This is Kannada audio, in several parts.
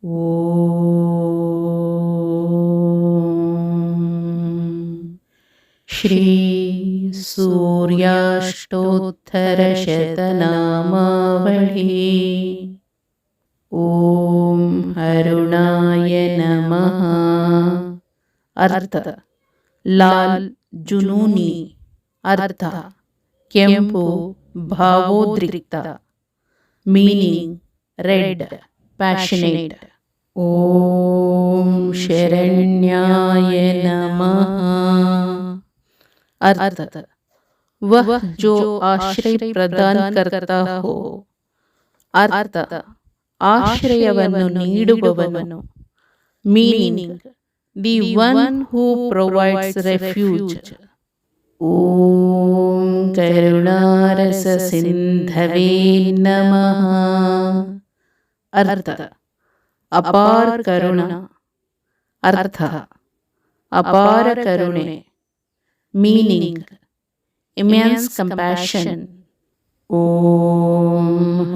ಓಂ ಶ್ರೀ ಸೂರ್ಯಾಷ್ಟೋತ್ತರಶತನಾಮಾವಳಿ. ಓಂ ಅರುಣಾಯ ನಮಃ. ಅರ್ಥ ಲಾಲ್ ಜುನೂನಿ, ಅರ್ಥ ಕೆಂಪು ಭಾವೋದ್ರಿಕ್ತ, ಮೀನಿಂಗ್ ರೆಡ್ ಪ್ಯಾಷನೇಟ್. ಓಂ ಶರಣ್ಯಾಯ ನಮಃ. अर्थ वह जो आश्रय प्रदान करता हो, अर्थ ಆಶ್ರಯವನ್ನು ನೀಡುವವನು. Meaning the one who provides refuge. ಓಂ ಕರುಣಾರಸ ಸಿಂಧವೇ ನಮಃ. ಅರ್ಥ ಅಪಾರ ಕರುಣ, ಅರ್ಥ ಅಪಾರ ಕರುಣೆ. Meaning immense compassion. Om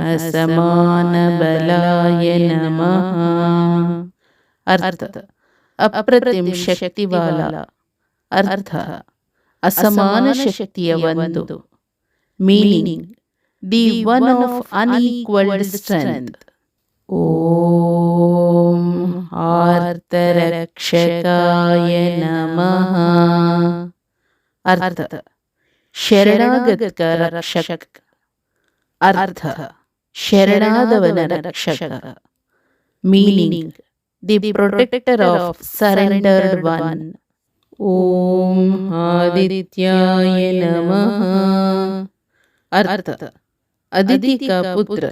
Asamana Balaya Namah. Artha ಅಪ್ರತಿಮ್ ಶಕ್ತಿವಾಲ, ಅರ್ಥ ಅಸಮಾನ ಶಕ್ತಿಯ ಒಂದು. Meaning the one of unequalled strength. ಓಂ ಆರ್ತರಕ್ಷಕಾಯ ನಮಃ. अर्थ ಶರಣಾಗತ ರಕ್ಷಕ, ಅರ್ಥ ಶರಣಾದವನ ರಕ್ಷಕ. Meaning the protector of surrendered one. ಓಂ ಆದಿತ್ಯಾಯ ನಮಃ. ಅರ್ಥ ಅದಿತಿ ಕಾ ಪುತ್ರ,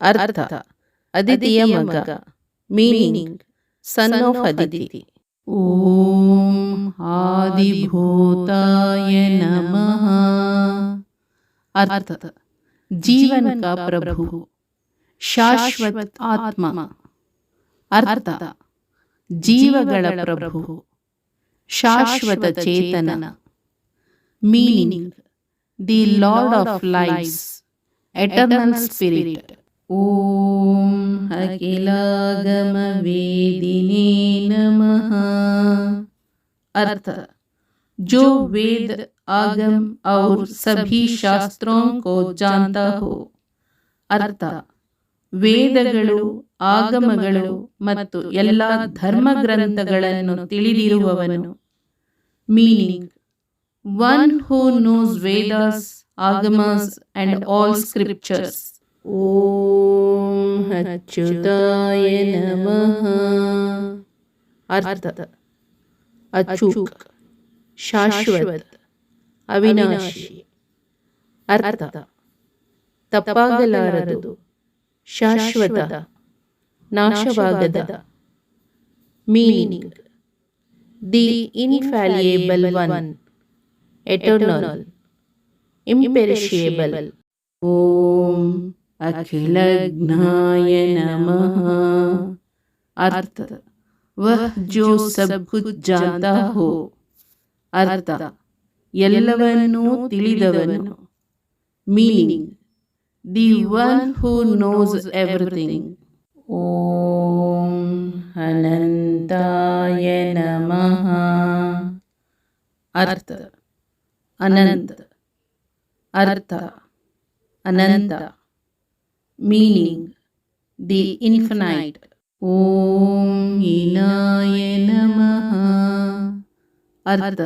ಅರ್ಥ ಅದಿತಿಯ ಮಗ. Meaning son of Aditi. ಓಂ ಆದಿಭೂತಾಯ ನಮಃ. ಅರ್ಥ ಜೀವನ ಕಾ ಪ್ರಭು, ಶಾಶ್ವತ ಆತ್ಮ, ಅರ್ಥ ಜೀವಗಳ ಪ್ರಭು, ಶಾಶ್ವತ ಚೇತನ. Meaning the lord of lifes, eternal spirit. ಓಂ ಅಖಿಲಾಗಮ ವೇದಿನೇ ನಮಃ. अर्थ जो वेद आगम और सभी शास्त्रों को जानता हो. ಅರ್ಥ ವೇದಗಳು, ಆಗಮಗಳು ಮತ್ತು ಎಲ್ಲ ಧರ್ಮಗ್ರಂಥಗಳನ್ನು ತಿಳಿದಿರುವವನು. Meaning one who knows Vedas, Agamas and all scriptures. ಓಂ ಅಚ್ಯುತಾಯ ನಮಃ. ಅರ್ಥ ಅಚೂಕ್, ಶಾಶ್ವತ, ಅವಿನಾಶಿ. ಅರ್ಥ ತಪ್ಪಾಗಲಾರದು, ಶಾಶ್ವತ, ನಾಶವಾಗದ. Meaning the infallible one, eternal, imperishable. ಓಂ ಅಖಿಲಜ್ಞಾಯ ನಮಃ. ಅರ್ಥ ವಹ ಜೋ ಸಬ್ ಕುಚ್ ಜಾನತಾ ಹೋ, ಅರ್ಥ ಎಲ್ಲವನ್ನೂ ತಿಳಿದವನು. Meaning the one who knows everything. ಓಂ ಅನಂತಾಯ ನಮಃ. ಅರ್ಥ ಅನಂತ, ಅರ್ಥ ಅನಂತ. Meaning the infinite. ಓಂ ಇನಾಯ ನಮಃ. ಅರ್ಥ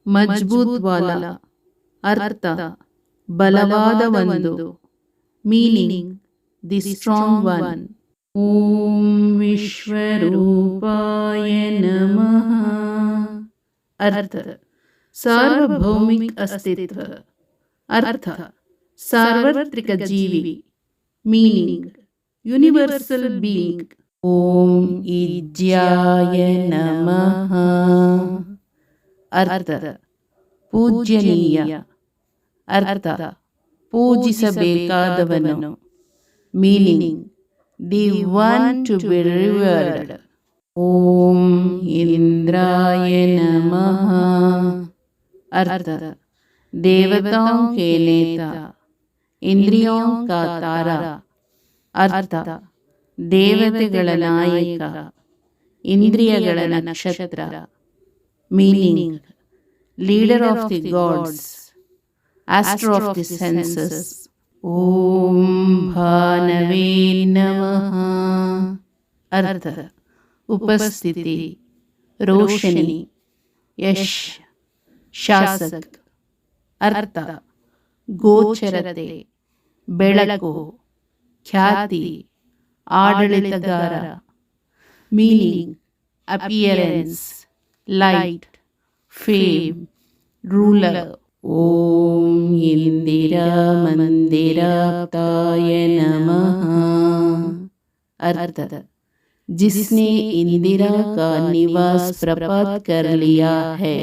ಮಜಬೂತ್ ವಾಲ, ಅರ್ಥ ಬಲವಾದ ಒಂದು. Meaning the strong one. ಓಂ ವಿಶ್ವರೂಪಾಯ ನಮಃ. ಅರ್ಥ ಸಾರ್ವಭೌಮಿಕ ಅಸ್ತಿತ್ವ, ಅರ್ಥ ಸಾರ್ವತ್ರಿಕ ಜೀವಿ. Meaning universal being. ಓಂ ಈಜ್ಯಾಯ ನಮಃ. ಅರ್ಥ ಪೂಜ್ಯನೀಯ, ಅರ್ಥ ಪೂಜಿಸಬೇಕಾದವನು. Meaning the one to be revered. ಓಂ ಇಂದ್ರಾಯ ನಮಃ. अर्थ देवताओं के नेता, इंद्रियों का तारा, अर्थ ದೇವತೆಗಳ ನಾಯಕ, ಇಂದ್ರಿಯಗಳ ನಕ್ಷತ್ರ. Meaning: leader of the gods, astro of the senses. ಓಂ ಭಾನವೇ ನಮಃ. ಅರ್ಥ: ಉಪಸ್ಥಿತಿ, ರೋಶನಿ, ಯಶ್, ಶಾಸಕ್. ಅರ್ಥ: ಗೋಚರತೆ, ಬೆಳಕು, ಖ್ಯಾತಿ, ಆಡಳಿತಗಾರ. Meaning: appearance, light, fame, ruler. ಓಂ ಇಂದಿರಾ ಮಂದಿರಾಪ್ತಾಯ ನಮಃ. ಅರ್ಥ: जिसने इंदिरा का निवास प्राप्त कर लिया है.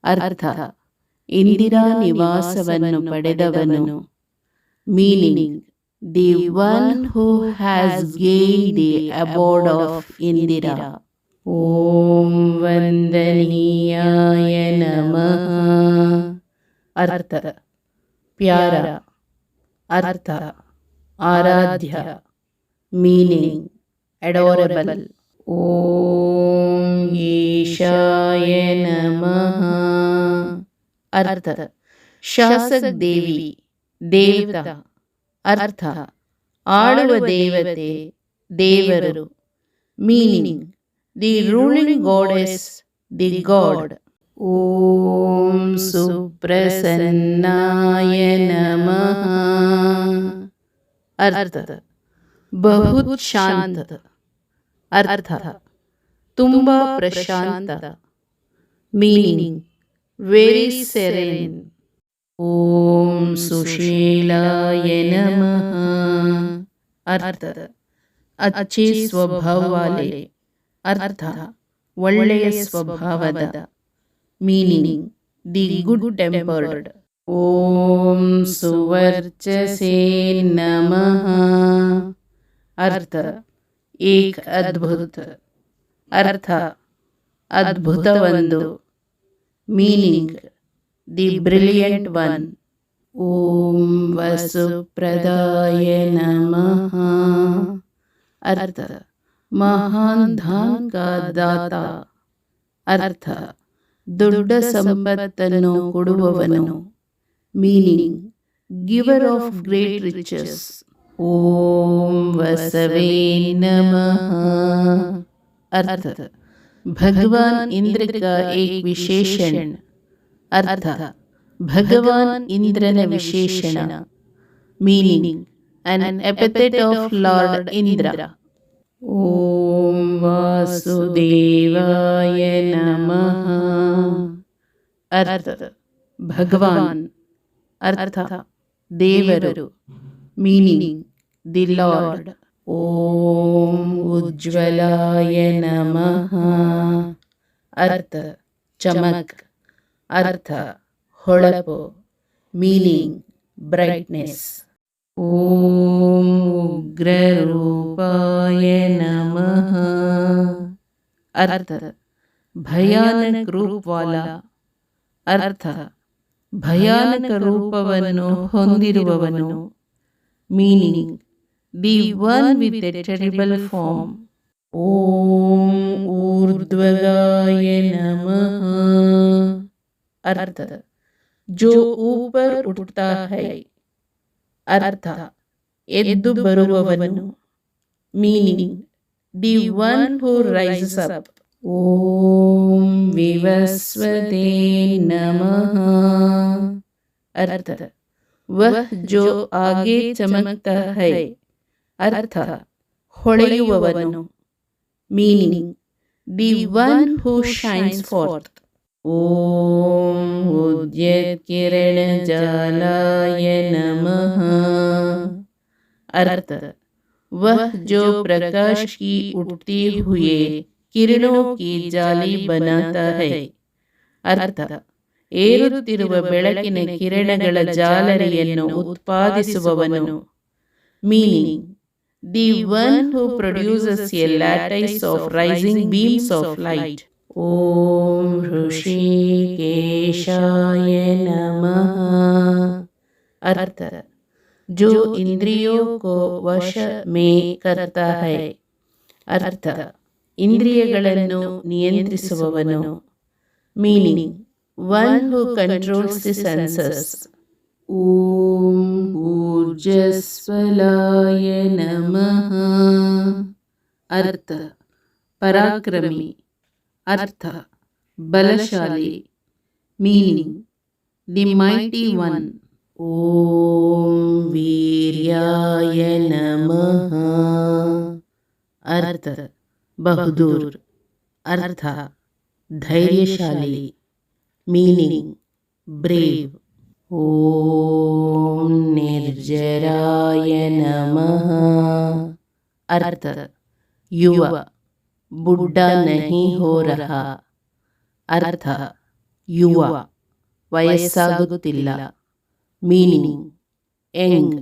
ಅರ್ಥ: ಇಂದಿರಾ ನಿವಾಸವನ್ನು ಪಡೆದವನು. Meaning: the one who has gained the abode of Indira. ಓಂ ವಂದನೀಯಾಯ ನಮಃ. ಅರ್ಥ: ಪ್ಯಾರ. ಅರ್ಥ: ಆರಾಧ್ಯ. Meaning: adorable. ಓಂ ಈಶಾಯ ನಮಃ. ಅರ್ಥ: ಶಾಸಕ ದೇವಿ, ದೇವತಾ. ಅರ್ಥ: ಆಳುವ ದೇವತೆ, ದೇವರು. Meaning: the ruling goddess, the god. ಓಂ ಸುಪ್ರಸನ್ನಾಯ ನಮಃ. ಅರ್ಥ: ಬಹುತ್ ಶಾಂತ. ಅರ್ಥ: ತುಂಬಾ ಪ್ರಶಾಂತ. Meaning: very ಸೆರೆನ್. ಓಂ ಸುಶೀಲಾಯ ನಮಃ. ಅರ್ಥ: ಅಚ್ಚೇ ಸ್ವಭಾವ ವಾಲೆ. ಅರ್ಥ: ಒಳ್ಳೆಯ ಸ್ವಭಾವದ. Meaning: the good tempered. ಓಂ ಸುವರ್ಚಸೇ ನಮಃ. ಅರ್ಥ: ಏಕ್ ಅದ್ಭುತ. ಅರ್ಥ: ಅದ್ಭುತವೊಂದು. Meaning: the brilliant one. ಓಂ ವಸುಪ್ರದಾಯ ನಮಃ. ಅರ್ಥ: ಮಹಾನ್ ಧಾನ್ ಕಾ ದಾತ. ಅರ್ಥ: ದೊಡ್ಡ ಸಂಪತ್ತನ್ನು ಕೊಡುವವನು. Meaning: giver of great riches. ಓಂ ವಸವೇ ನಮಃ. अर्थ भगवान इंद्र का एक विशेषण। अर्थ भगवान इंद्रन विशेषण। Meaning an epithet of Lord Indra. ओम वासुदेवाय नमः। अर्थ भगवान अर्थ देवरु। Meaning the lord. ओम उज्ज्वलाय नमः। अर्थ चमक अर्थ ಹೊಳಪು। Meaning brightness. ओम उग्ररूपाय नमः। अर्थ भयानक रूप वाला। अर्थ ಭಯಾನಕ ರೂಪವನ್ನು ಹೊಂದಿರುವವನು। Meaning the one with a terrible form. ಓಂ ಊರ್ಧ್ವಗಾಯ ನಮಃ। अर्थ जो ऊपर उठता है। अर्थ ಎದ್ದು ಬರುವವನು। Meaning the one who rises up. ओम विवस्वते नमः। अर्थ वह जो आगे चमकता है। अर्थ ಹೊಳೆಯುವವನು। Meaning the one who shines forth. ओम उद्यत किरण जालाय नमः। अर्थ वह जो प्रकाश की उठती हुए किरणों की जाली बनाता है। अर्थ ಏರುತ್ತಿರುವ ಬೆಳಕಿನ ಕಿರಣಗಳ ಜಾಲರಿಯನ್ನು ಉತ್ಪಾದಿಸುವವನು। Meaning the one who produces a lattice of rising beams of light. ಓಂ ಋಷಿಕೇಶಾಯ ನಮಃ। ಅರ್ಥ जो इंद्रियों को वश में करता है. ಅರ್ಥ, ಇಂದ್ರಿಯಗಳನ್ನು ನಿಯಂತ್ರಿಸುವವನು. Meaning, one who controls the senses. ಓಂ ಊರ್ಜಸ್ವಲಾಯ ನಮಃ. ಅರ್ಥ, ಪರಾಕ್ರಮಿ. ಅರ್ಥ, ಬಲಶಾಲಿ. Meaning, the mighty one. ಓಂ ವೀರ್ಯಾಯ ನಮಃ. ಅರ್ಥ, ಬಹದ್ದೂರ್. ಅರ್ಥ, ಧೈರ್ಯಶಾಲಿ. Meaning, brave. ಓಂ ನಿರ್ಜರಾಯ ನಮಃ. ಅರ್ಥ, ಯುವ, ಬುಡ್ಢಾ ನಹಿ ಹೋ ರಹಾ. ಅರ್ಥ, ಯುವ, ವಯಸ್ಸಾಗುತ್ತಿಲ್ಲ. Meaning, young,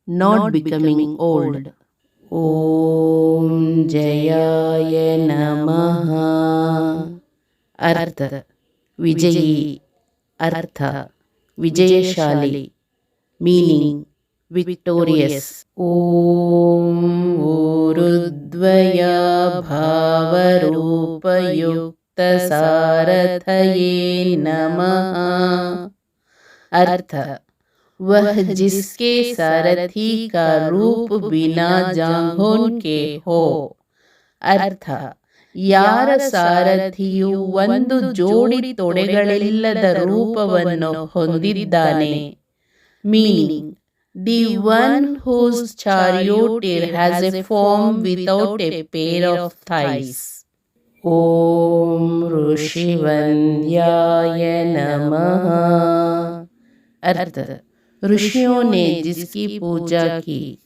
not becoming old. ಓಂ ಜಯಾಯ ನಮಃ. ಅರ್ಥ, ವಿಜಯಿ. ಅರ್ಥ, ವಿಜಯಶಾಲಿ. Meaning, victorious. ಓಂ ಊರುದ್ವಯ ಭಾವರೂಪಯುಕ್ತ ಸಾರಥಯೇ ನಮಃ. अर्थ, वह जिसके सारथी का रूप बिना जांघों के हो. ಅರ್ಥ, ಯಾರ ಸಾರಥಿಯು ಒಂದು ಜೋಡಿ ತೊಡೆಗಳಿಲ್ಲದ ರೂಪವನ್ನು ಹೊಂದಿದ್ದಾನೆ. Meaning, the one whose charioteer has a form without a pair of thighs. ಓಂ ಋಷಿವನ್ಯಾಯ ನಮಃ. अर्थ, ऋषियों ने जिसकी पूजा की.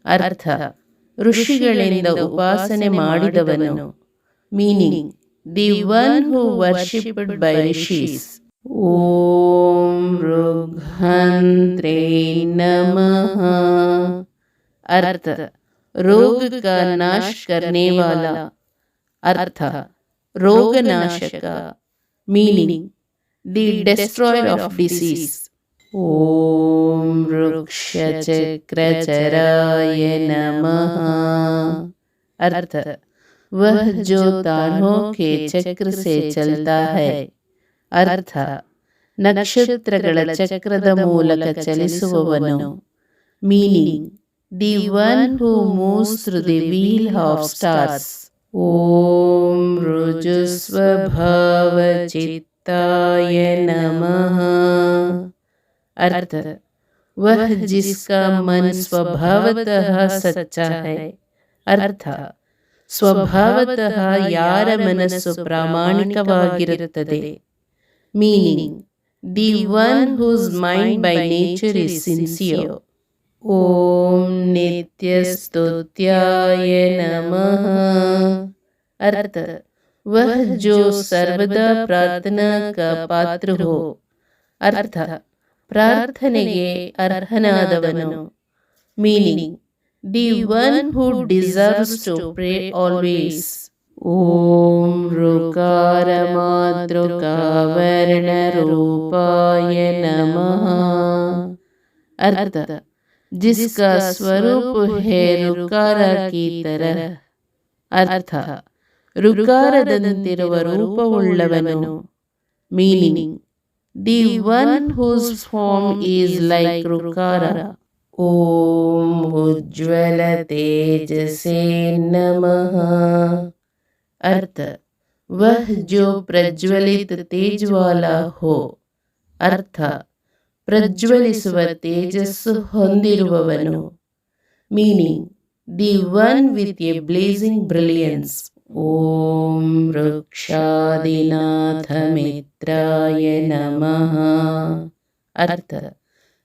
अर्थ, ಋಷಿಗಳಿಂದ ಉಪಾಸನೆ ಮಾಡಿದವನು. Meaning, the one who worshipped by rishis. ಓಂ ಋಗ್ಹಂತ್ರೇ ನಮಃ. अर्थ, रोग का नाश करने वाला. अर्थ, रोगनाशक. Meaning, the destroyer of disease. ಓಂ ವೃಕ್ಷಚಕ್ರಚರಾಯ ನಮಃ. अर्थ, वह जो तारों के चक्र से चलता है. अर्थ, ನಕ್ಷತ್ರಗಳ ಚಕ್ರದ ಮೂಲಕ ಚಲಿಸುವವನು. Meaning, the one who moves through the wheel of stars. ಓಂ ರುಜುಸ್ವಭಾವ चित्ताय नमः. अर्थ, वह जिसका मन स्वभावतः सच्चा है. अर्थ, ಸ್ವಭಾವತಃ ಯಾರ ಮನಸ್ಸು ಪ್ರಾಮಾಣಿಕವಾಗಿರುತ್ತದೆ. Meaning, the one whose mind by nature is sincere. ಓಂ ನಿತ್ಯಸ್ತುತ್ಯಾಯ ನಮಃ. अर्थ, वह जो सर्वदा प्रार्थना का पात्र हो. अर्थ, ಪ್ರಾರ್ಥನೆಗೆ ಅರ್ಹನಾದವನು. Meaning, the one who deserves to pray always. ಓಂ ಋಕಾರ ಮಾತೃಕಾವರ್ಣ ರೂಪಾಯ ನಮಃ. अर्थ, जिसका स्वरूप है ऋकार की तरह. अर्थ, ಋಕಾರದಂತಿರುವ ರೂಪವುಳ್ಳವನು. Meaning, the one whose form is like ಋಕಾರ. ಓಂ ಉಜ್ವಲ ತೇಜಸೇ ನಮಃ. अर्थ, वह जो प्रज्वलित तेज वाला हो. अर्थ, ಪ್ರಜ್ವಲಿಸುವ ತೇಜಸ್ಸು ಹೊಂದಿರುವವನು. Meaning, the one with a blazing brilliance. ಓಂ ವೃಕ್ಷಾದಿನಾಥ ಮಿತ್ರಾಯ ನಮಃ. अर्थ,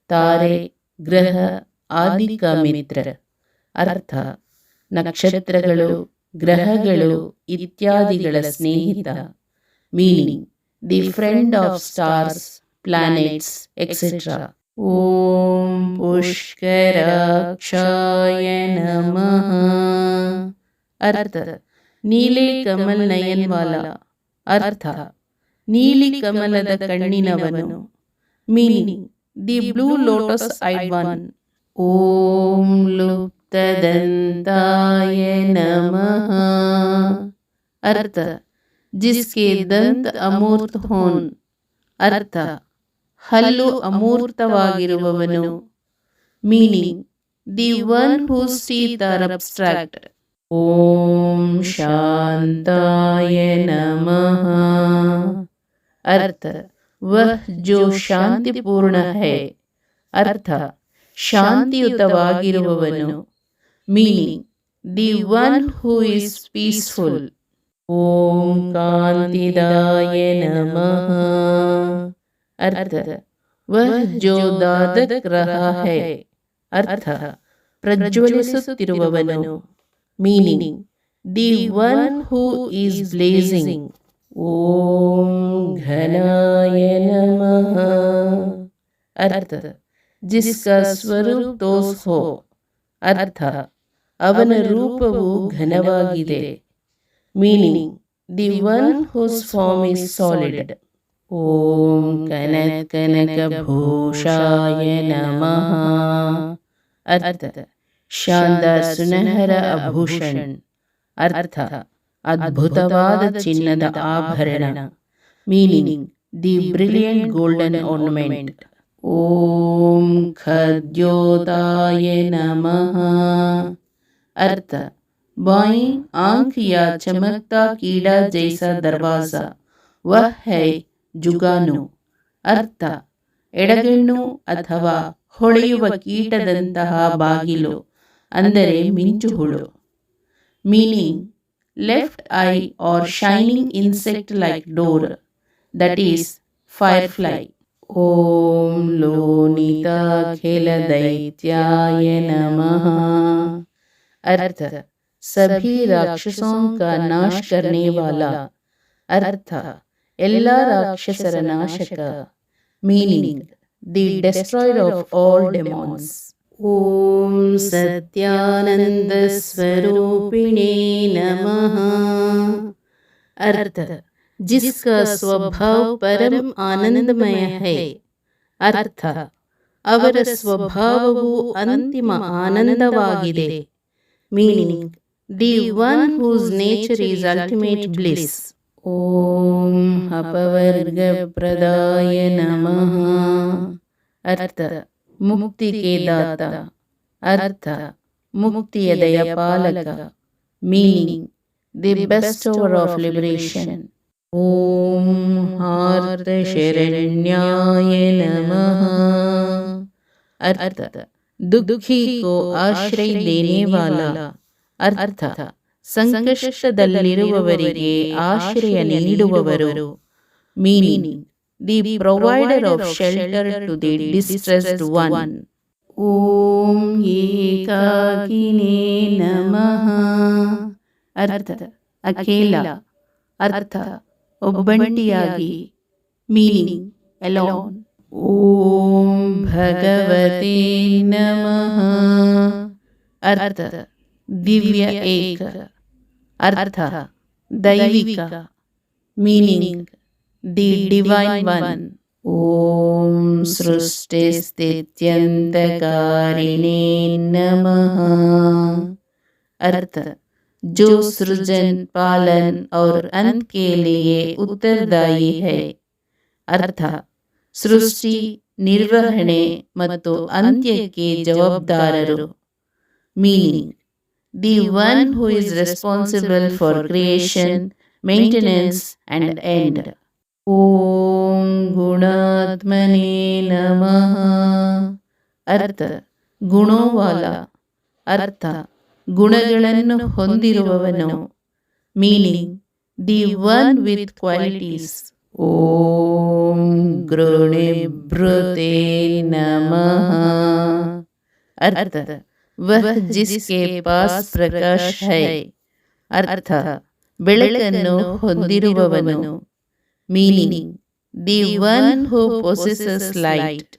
ತಾರೆ, ಗ್ರಹ ಆದಿ ಕ ಮಿತ್ರ. ಅರ್ಥ, ನಕ್ಷತ್ರಗಳು, ಗ್ರಹಗಳು ಇತ್ಯಾದಿಗಳ ಸ್ನೇಹಿತ. Meaning, the friend of stars, planets, etc. ಓಂ ಪುಷ್ಕರಾಕ್ಷಾಯ ನಮಃ. अर्थ, ನೀಲೆ ಕಮಲ್ ನಯನ್ ವಾಲ. ಅರ್ಥ, ನೀಲಿ ಕಮಲದ ಕಣ್ಣಿನವನು. Meaning, the blue lotus eyed one. ಓಂ लुप्तदंताय नमः। अर्थ जिसके दंत अमूर्त हों। अर्थ ಹಲ್ಲು ಅಮೂರ್ತವಾಗಿರುವವನು. Meaning the one whose teeth are abstract. ಓಂ ಶಾಂತಾಯ ನಮಃ। अर्थ वह जो ಶಾಂತಿಪೂರ್ಣ है। अर्थ ಶಾಂತಿಯುತವಾಗಿರುವವನು. Meaning the one who is peaceful. ಓಂ ಕಾಂತಿದಾಯ ನಮಃ। अर्थ वह जो दादक रहा है। अर्थ ಪ್ರಜ್ವಲಿಸುತ್ತಿರುವವನು. Meaning the one who is blazing. ಓಂ ಘನಾಯ ನಮಃ। अर्थ जिसका ಸ್ವರೂಪ ತೋಸ್ ಹೋ। अर्थ ಅವನ ರೂಪವು ಘನವಾಗಿದೆ. Meaning the one whose form is solid. ಓಂ ಕನಕಭೂಷಾಯ ನಮಃ। अर्थ ಶಾನದಾರ ಸುನಹರ ಆಭೂಷಣ. ಅರ್ಥ ಅದ್ಭುತವಾದ ಚಿನ್ನದ ಆಭರಣ. Meaning the brilliant golden ornament. ಓಂ ಖದ್ಯೋತಾಯ ನಮಃ। अर्थ बाईं आंख या चमकता कीड़ा जैसा दरवाजा वह है जुगानु. अर्थ ಎಡಗಣ್ಣು ಅಥವಾ ಹೊಳೆಯುವ ಕೀಟದಂತಹ ಬಾಗಿಲು ಅಂದರೆ ಮಿಂಚುಹುಳು. Meaning left eye are shining insect like door, that is firefly. ಓಂ ಲೋನಿತಾಖಿಲ दैत्याय नमः। अर्थ सभी राक्षसों का नाश करने वाला. अर्थ ಎಲ್ಲ ರಾಕ್ಷಸರ ನಾಶಕ. Meaning the destroyer of all demons. ಓಂ ಸತ್ಯಾನಂದ ಸ್ವರೂಪಿಣೇ ನಮಃ। अर्थ जिसका स्वभाव परम आनंदमय है। अर्थ ಅವರ ಸ್ವಭಾವವು ಅಂತಿಮ ಆನಂದವಾಗಿದೆ. Meaning the one whose nature is ultimate bliss. ಓಂ ಅಪವರ್ಗ ಪ್ರದಾಯ ನಮಃ। अर्थ मुक्ति के दाता. अर्थ मुक्तिಯ ದಯಪಾಲಕ. Meaning the bestower of liberation. ಓಂ ಆರ್ತ ಶರಣ್ಯಾಯ ನಮಃ। अर्थ दुखी को आश्रय देने वाला. अर्थ ಸಂಕಷ್ಟದಲ್ಲಿರುವವರಿಗೆ ಆಶ್ರಯ ನೀಡುವವರು. Meaning the provider of shelter to the distressed one. ಓಂ ಏಕಾಕಿನೇ ನಮಃ। अर्थ ಅಕೇಲ. अर्थ ಒಬ್ಬಂಟಿಯಾಗಿ. Meaning alone. ಓಂ ಭಗವತೆ ನಮಃ। अर्थ ದಿವ್ಯ ಏಕ. अर्थ ದೈವಿಕ. Meaning the divine one. ಓಂ सृष्टिस्थित्यन्तकारिणे नमः। अर्थ जो सृजन पालन और अंत के लिए उत्तरदायी है. अर्थ ಸೃಷ್ಟಿ, ನಿರ್ವಹಣೆ ಮತ್ತು ಅಂತ್ಯಕ್ಕೆ ಜವಾಬ್ದಾರರು. Meaning the one who is responsible for creation, maintenance and end. ಓಂ ಗುಣಾತ್ಮನೇ ನಮಃ। अर्थ ಗುಣೋವಾಲ. अर्थ ಗುಣಗಳನ್ನು ಹೊಂದಿರುವವನು. Meaning the one with qualities. ಓಂ ಗೃಣಿಭೃತೆ ನಮಃ। अर्थ वह जिसके पास प्रकाश है. अर्थ ಬೆಳಕನ್ನು ಹೊಂದಿರುವವನು. Meaning the one who possesses light.